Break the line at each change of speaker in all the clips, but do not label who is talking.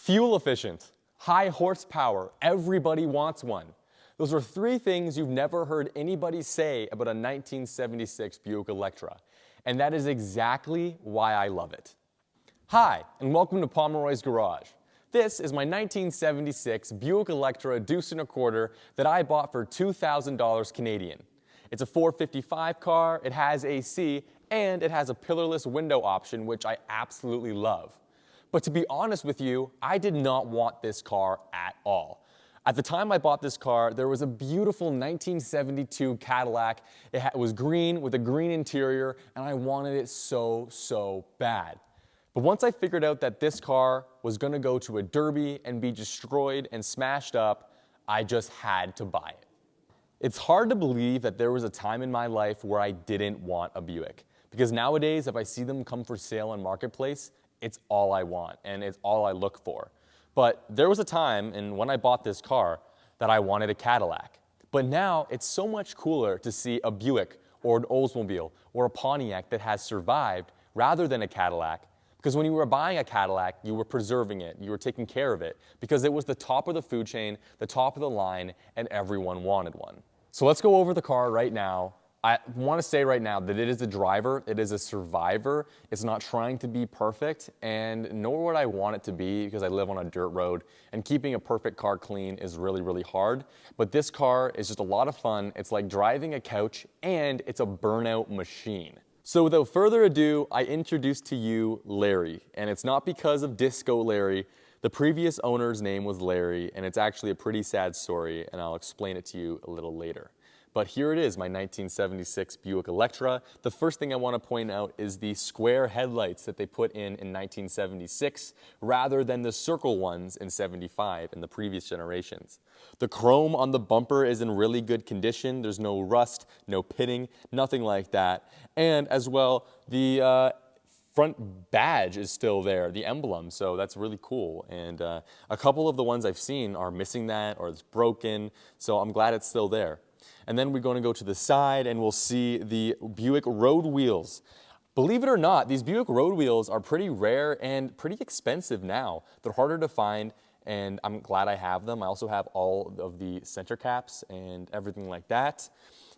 Fuel efficient, high horsepower, everybody wants one. Those are three things you've never heard anybody say about a 1976 Buick Electra, and that is exactly why I love it. Hi, and welcome to Pomeroy's Garage. This is my 1976 Buick Electra deuce and a quarter that I bought for $2,000 Canadian. It's a 455 car, it has AC, and it has a pillarless window option, which I absolutely love. But to be honest with you, I did not want this car at all. At the time I bought this car, there was a beautiful 1972 Cadillac. It was green with a green interior, and I wanted it so bad. But once I figured out that this car was gonna go to a derby and be destroyed and smashed up, I just had to buy it. It's hard to believe that there was a time in my life where I didn't want a Buick. Because nowadays, if I see them come for sale on Marketplace, it's all I want and it's all I look for. But there was a time, and when I bought this car, that I wanted a Cadillac. But now it's so much cooler to see a Buick or an Oldsmobile or a Pontiac that has survived rather than a Cadillac. Because when you were buying a Cadillac, you were preserving it, you were taking care of it, because it was the top of the food chain, the top of the line, and everyone wanted one. So let's go over the car right now. I want to say right now that it is a driver, it is a survivor, it's not trying to be perfect, and nor would I want it to be because I live on a dirt road, and keeping a perfect car clean is really hard. But this car is just a lot of fun. It's like driving a couch, and it's a burnout machine. So without further ado, I introduce to you Larry, and it's not because of Disco Larry. The previous owner's name was Larry, and it's actually a pretty sad story, and I'll explain it to you a little later. But here it is, my 1976 Buick Electra. The first thing I want to point out is the square headlights that they put in 1976 rather than the circle ones in 75 in the previous generations. The chrome on the bumper is in really good condition. There's no rust, no pitting, nothing like that. And as well, the front badge is still there, the emblem, so that's really cool. And a couple of the ones I've seen are missing that or it's broken, so I'm glad it's still there. And then we're going to go to the side and we'll see the Buick road wheels. Believe it or not, these Buick road wheels are pretty rare and pretty expensive now. They're harder to find, and I'm glad I have them. I also have all of the center caps and everything like that.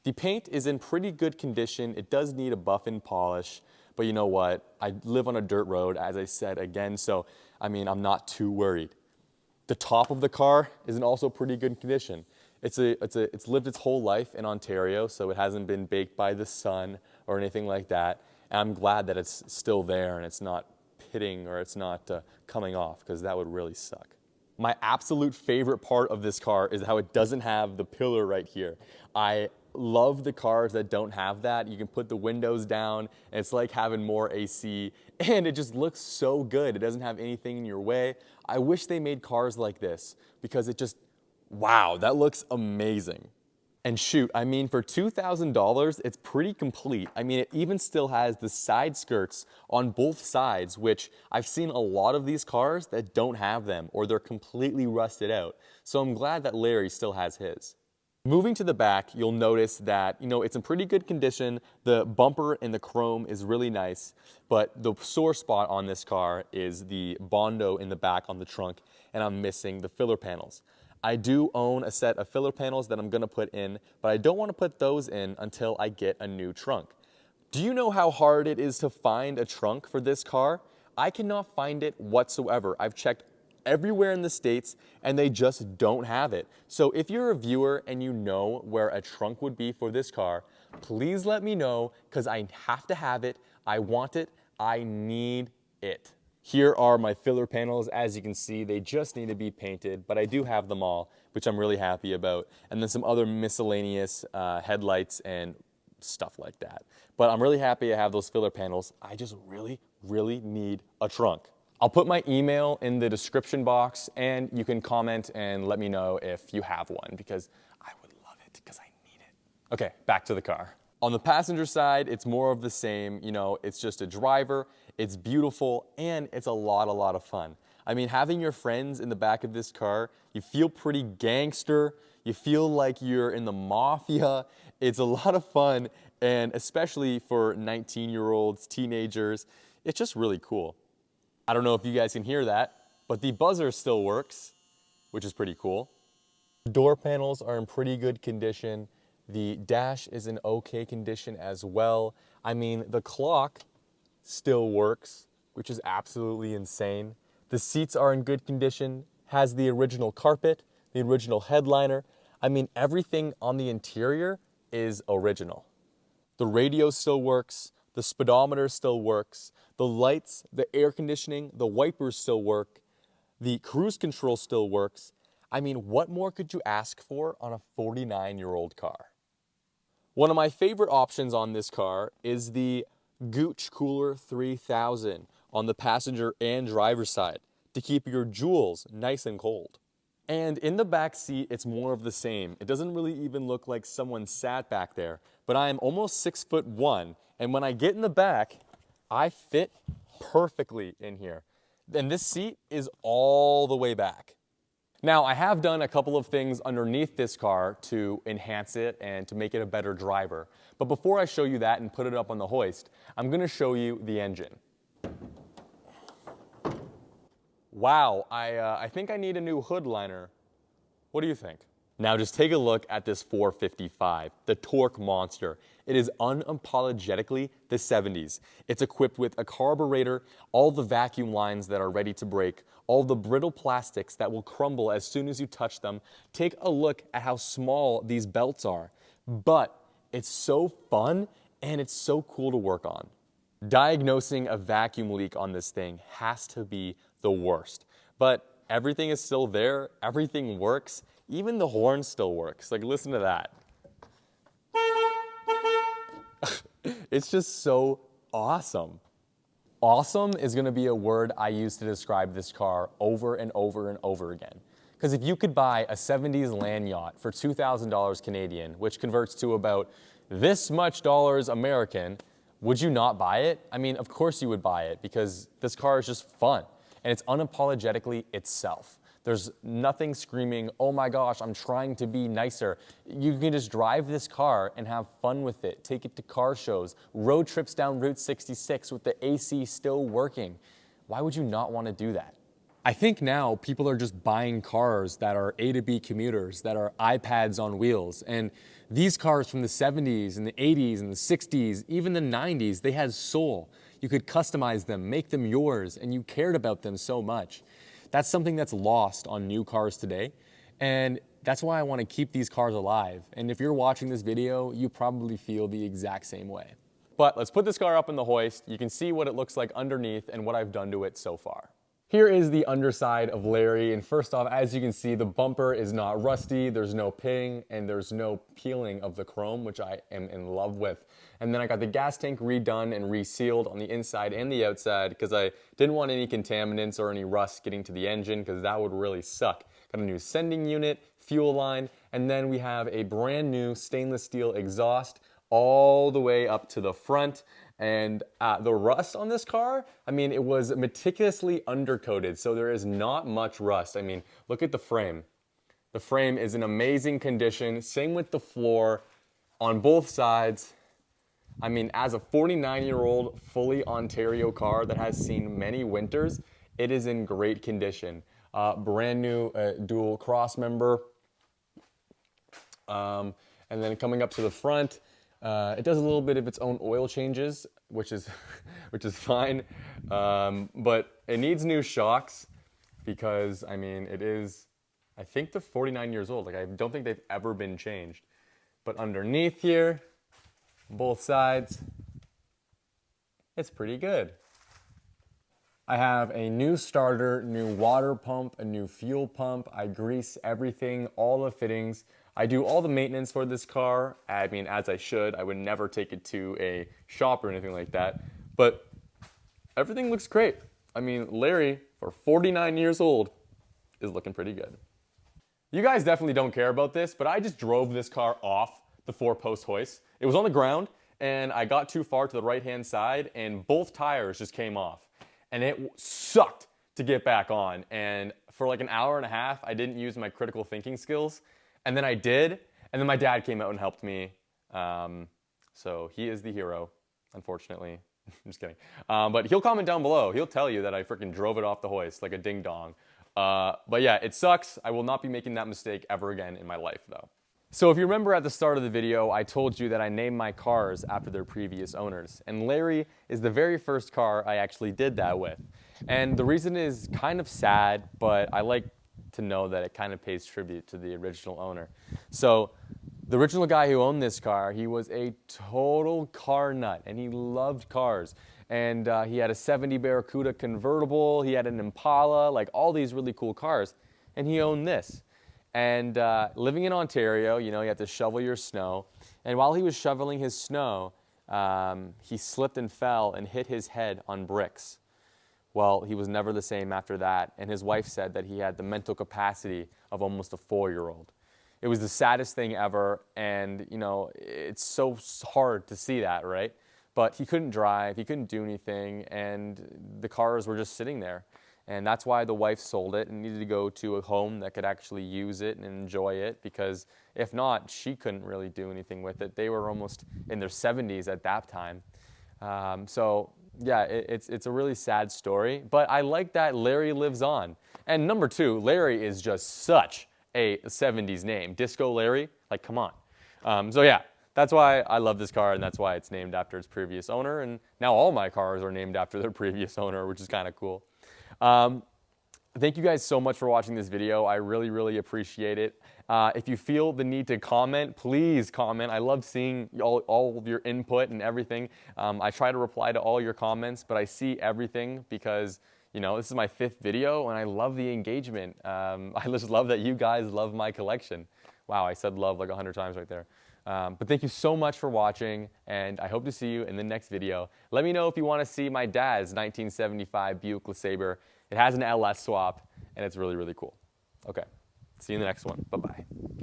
The paint is in pretty good condition. It does need a buff and polish, but you know what? I live on a dirt road, as I said again, so I'm not too worried. The top of the car is in also pretty good condition. It's lived its whole life in Ontario, so it hasn't been baked by the sun or anything like that. And I'm glad that it's still there and it's not pitting or it's not coming off, because that would really suck. My absolute favorite part of this car is how it doesn't have the pillar right here. I love the cars that don't have that. You can put the windows down and it's like having more AC, and it just looks so good. It doesn't have anything in your way. I wish they made cars like this because it just, wow, that looks amazing. And shoot, for $2,000, it's pretty complete. It even still has the side skirts on both sides, which I've seen a lot of these cars that don't have them, or they're completely rusted out. So I'm glad that Larry still has his. Moving to the back, you'll notice that, it's in pretty good condition. The bumper and the chrome is really nice, but the sore spot on this car is the Bondo in the back on the trunk, and I'm missing the filler panels. I do own a set of filler panels that I'm gonna put in, but I don't wanna put those in until I get a new trunk. Do you know how hard it is to find a trunk for this car? I cannot find it whatsoever. I've checked everywhere in the States and they just don't have it. So if you're a viewer and you know where a trunk would be for this car, please let me know, because I have to have it, I want it, I need it. Here are my filler panels. As you can see, they just need to be painted, but I do have them all, which I'm really happy about. And then some other miscellaneous headlights and stuff like that. But I'm really happy I have those filler panels. I just really need a trunk. I'll put my email in the description box, and you can comment and let me know if you have one, because I would love it, because I need it. Okay, back to the car. On the passenger side, it's more of the same. It's just a driver, it's beautiful, and it's a lot of fun. Having your friends in the back of this car, you feel pretty gangster, you feel like you're in the mafia. It's a lot of fun, and especially for 19-year-olds, teenagers, it's just really cool. I don't know if you guys can hear that. but the buzzer still works, which is pretty cool. The door panels are in pretty good condition. The dash is in okay condition as well. I mean, the clock still works, which is absolutely insane. The seats are in good condition, has the original carpet, the original headliner. I mean, everything on the interior is original. The radio still works, the speedometer still works, the lights, the air conditioning, the wipers still work, the cruise control still works. I mean, what more could you ask for on a 49-year-old car? One of my favorite options on this car is the Gooch Cooler 3000 on the passenger and driver side to keep your jewels nice and cold. And in the back seat, it's more of the same. It doesn't really even look like someone sat back there, but I am almost 6'1", and when I get in the back, I fit perfectly in here. And this seat is all the way back. Now, I have done a couple of things underneath this car to enhance it and to make it a better driver. But before I show you that and put it up on the hoist, I'm gonna show you the engine. Wow, I think I need a new hood liner. What do you think? Now just take a look at this 455, the torque monster. It is unapologetically the 70s. It's equipped with a carburetor, all the vacuum lines that are ready to break, all the brittle plastics that will crumble as soon as you touch them. Take a look at how small these belts are. But it's so fun and it's so cool to work on. Diagnosing a vacuum leak on this thing has to be the worst. But everything is still there, everything works, even the horn still works. Like, listen to that. It's just so awesome. Awesome is gonna be a word I use to describe this car over and over and over again. Because if you could buy a 70s land yacht for $2,000 Canadian, which converts to about this much dollars American, would you not buy it? I mean, of course you would buy it because this car is just fun and it's unapologetically itself. There's nothing screaming, oh my gosh, I'm trying to be nicer. You can just drive this car and have fun with it. Take it to car shows, road trips down Route 66 with the AC still working. Why would you not want to do that? I think now people are just buying cars that are A to B commuters, that are iPads on wheels. And these cars from the 70s and the 80s and the 60s, even the 90s, they had soul. You could customize them, make them yours, and you cared about them so much. That's something that's lost on new cars today. And that's why I want to keep these cars alive. And if you're watching this video, you probably feel the exact same way. But let's put this car up in the hoist. You can see what it looks like underneath and what I've done to it so far. Here is the underside of Larry, and first off, as you can see, the bumper is not rusty, there's no ping, and there's no peeling of the chrome, which I am in love with. And then I got the gas tank redone and resealed on the inside and the outside because I didn't want any contaminants or any rust getting to the engine because that would really suck. Got a new sending unit, fuel line, and then we have a brand new stainless steel exhaust all the way up to the front. And the rust on this car, I mean, it was meticulously undercoated, so there is not much rust. I mean, look at the frame. The frame is in amazing condition. Same with the floor on both sides. I mean, as a 49-year-old fully Ontario car that has seen many winters, it is in great condition. Brand new dual cross member. And then coming up to the front, it does a little bit of its own oil changes, which is fine, but it needs new shocks because, I mean, it is, I think they're 49 years old. Like, I don't think they've ever been changed. But underneath here, both sides, it's pretty good. I have a new starter, new water pump, a new fuel pump. I grease everything, all the fittings. I do all the maintenance for this car. I mean, as I should. I would never take it to a shop or anything like that. But everything looks great. I mean, Larry, for 49 years old, is looking pretty good. You guys definitely don't care about this, but I just drove this car off the 4-post hoist. It was on the ground, and I got too far to the right-hand side, and both tires just came off. And it sucked to get back on. And for like an hour and a half, I didn't use my critical thinking skills. And then I did, and then my dad came out and helped me. So he is the hero, unfortunately. I'm just kidding. But he'll comment down below. He'll tell you that I freaking drove it off the hoist like a ding-dong. But yeah, it sucks. I will not be making that mistake ever again in my life though. So if you remember at the start of the video, I told you that I named my cars after their previous owners. And Larry is the very first car I actually did that with. And the reason is kind of sad, but I like to know that it kind of pays tribute to the original owner. So the original guy who owned this car, he was a total car nut and he loved cars. And he had a 70 Barracuda convertible, he had an Impala, like all these really cool cars. And he owned this. And living in Ontario, you know, you have to shovel your snow. And while he was shoveling his snow, he slipped and fell and hit his head on bricks. Well, he was never the same after that. And his wife said that he had the mental capacity of almost a 4-year-old. It was the saddest thing ever. And, you know, it's so hard to see that, right? But he couldn't drive, he couldn't do anything, and the cars were just sitting there. And that's why the wife sold it and needed to go to a home that could actually use it and enjoy it, because if not, she couldn't really do anything with it. They were almost in their 70s at that time. So yeah, it's a really sad story, but I like that Larry lives on. And number two, Larry is just such a 70s name. Disco Larry, like come on. So yeah, that's why I love this car, and that's why it's named after its previous owner. And now all my cars are named after their previous owner, which is kind of cool. Thank you guys so much for watching this video. I really, really appreciate it. If you feel the need to comment, please comment. I love seeing all of your input and everything. I try to reply to all your comments, but I see everything because, you know, this is my 5th video and I love the engagement. I just love that you guys love my collection. Wow, I said love like 100 times right there. But thank you so much for watching, and I hope to see you in the next video. Let me know if you want to see my dad's 1975 Buick LeSabre. It has an LS swap, and it's really, really cool. Okay, see you in the next one. Bye-bye.